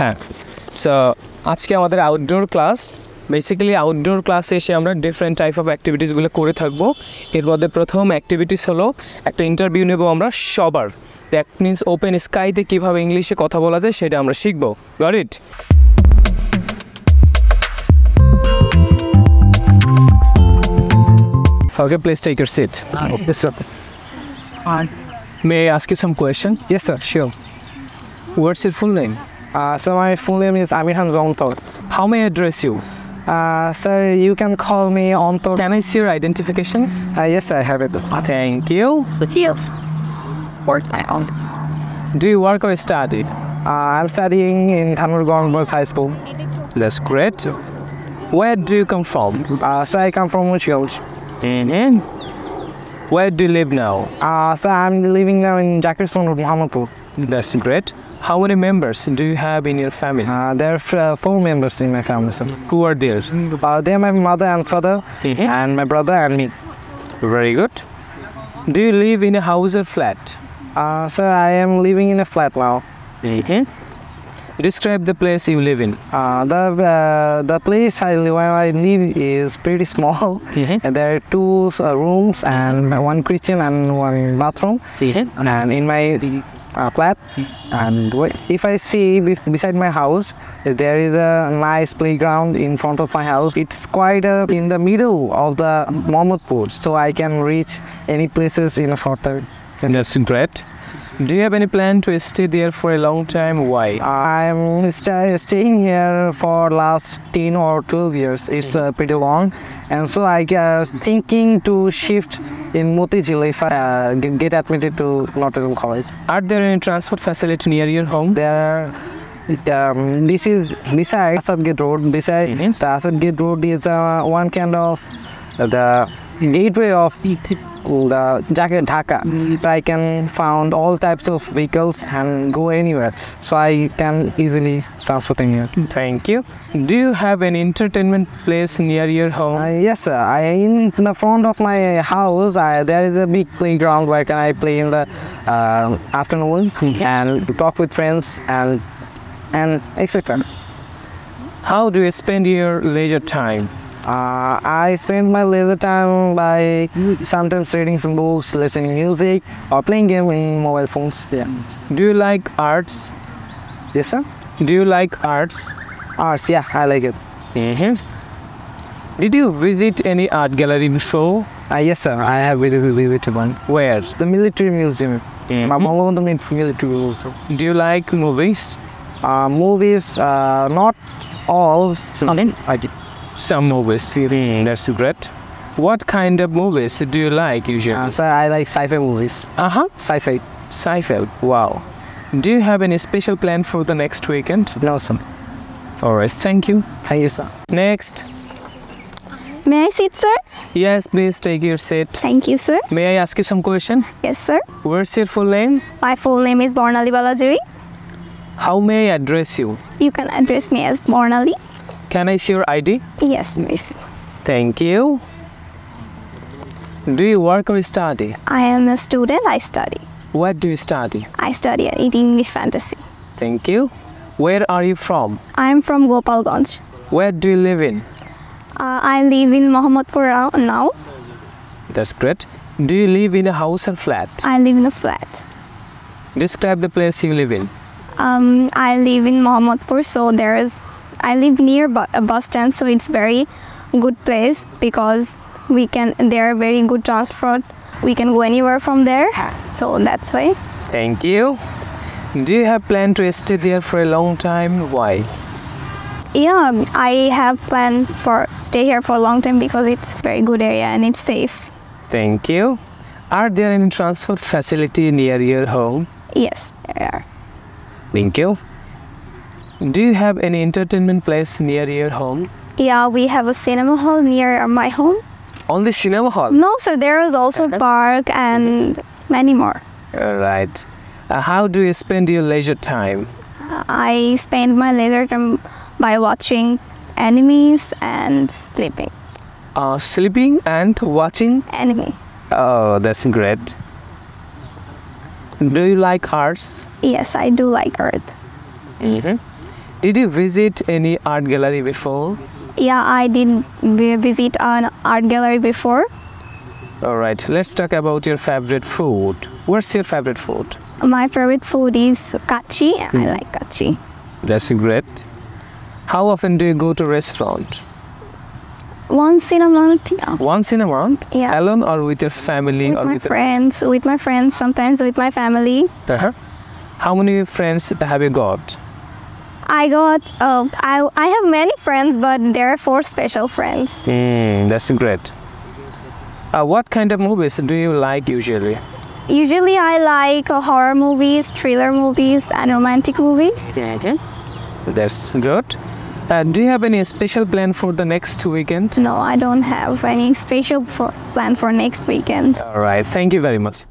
হ্যাঁ, সো আজকে আমাদের আউটডোর ক্লাস। বেসিক্যালি আউটডোর ক্লাসে এসে আমরা ডিফারেন্ট টাইপ অফ অ্যাক্টিভিটিসগুলো করে থাকবো। এর মধ্যে প্রথম অ্যাক্টিভিটিস হলো একটা ইন্টারভিউ নেব আমরা সবার। দ্যাট মিনস ওপেন স্কাইতে কীভাবে ইংলিশে কথা বলা যায় সেটা আমরা শিখবো। Got it? Okay, please take your seat. Yes, sir. May I ask you some question? Yes, sir. Sure. What's your full name? So my full name is Amir Han Zongtor. How may I address you? Sir, you can call me Ontor. Can I see your identification? Yes, I have it. Thank you. Do you work or study? I'm studying in Thanurgong Girls High School. That's great. Where do you come from? So I come from Muchgals. Where do you live now? So I'm living now in Jakirson Road, Mohammedpur. That's great. How many members do you have in your family? There are 4 members in my family, sir. Who are there? They are my mother and father, and my brother and me. Very good. Do you live in a house or flat? Sir, I am living in a flat now. Describe the place you live in. The place where I live is pretty small. And there are 2 rooms and 1 kitchen and 1 bathroom. And in my flat, and if I see beside my house, there is a nice playground in front of my house. It's quite in the middle of the Mohammedpur, so I can reach any places in a short time. That's great. Do you have any plan to stay there for a long time? Why? I'm staying here for last 10 or 12 years. It's pretty long, and so I was thinking to shift in Motijil if I get admitted to Notre Dame College. Are there any transport facility near your home? This is beside Asad Gate Road. Beside the Asad Gate Road is one kind of the gateway of the Dhaka. I can find all types of vehicles and go anywhere, so I can easily transport in here. Thank you. Do you have an entertainment place near your home? Yes, sir. In the front of my house, there is a big playground where can I play in the afternoon and talk with friends and etc. How do you spend your leisure time? I spend my leisure time by sometimes reading some books, listening music, or playing game in mobile phones. Yeah. Do you like arts? Yes, sir. Do you like arts? Arts, yeah, I like it. Did you visit any art gallery before? Yes, sir. I have visited one. Where? The military museum. The military museum. Do you like movies? Movies, not all. Some movies. That's great. What kind of movies do you like usually? Sir, I like sci-fi movies. Sci-fi. Sci-fi. Wow. Do you have any special plan for the next weekend? No, sir. All right. Thank you. Thank you, sir. Next. May I sit, sir? Yes, please take your seat. Thank you, sir. May I ask you some question? Yes, sir. What's your full name? My full name is Bornali Balajuri. How may I address you? You can address me as Bornali. Can I see your ID? Yes, please. Thank you. Do you work or study? I am a student. I study. What do you study? I study at English Fantasy. Thank you. Where are you from? I am from Gopalganj. Where do you live in? I live in Mohammedpur now. That's great. Do you live in a house or flat? I live in a flat. Describe the place you live in. I live in Mohammedpur, so I live near a bus stand, so it's very good place because there are very good transport. We can go anywhere from there, so that's why. Thank you. Do you have plan to stay there for a long time? Why? Yeah, I have planned for stay here for a long time because it's very good area and it's safe. Thank you. Are there any transport facility near your home? Yes, there are. Thank you. Do you have any entertainment place near your home? Yeah, we have a cinema hall near my home. Only cinema hall? No, sir, there is also a park and many more. All right. How do you spend your leisure time? I spend my leisure time by watching animes and sleeping. Sleeping and watching? Anime. Oh, that's great. Do you like arts? Yes, I do like art. Did you visit any art gallery before? Yeah, I did visit an art gallery before. Alright, let's talk about your favorite food. What's your favorite food? My favorite food is kachi. I like kachi. That's great. How often do you go to restaurant? Once in a month, yeah. Once in a month? Yeah. Alone or with your family? With or my friends, sometimes with my family. Uh-huh. How many friends have you got? I have many friends, but there are 4 special friends. That's great. What kind of movies do you like usually? Usually I like horror movies, thriller movies, and romantic movies. That's good. Do you have any special plan for the next weekend? No, I don't have any special plan for next weekend. All right. Thank you very much.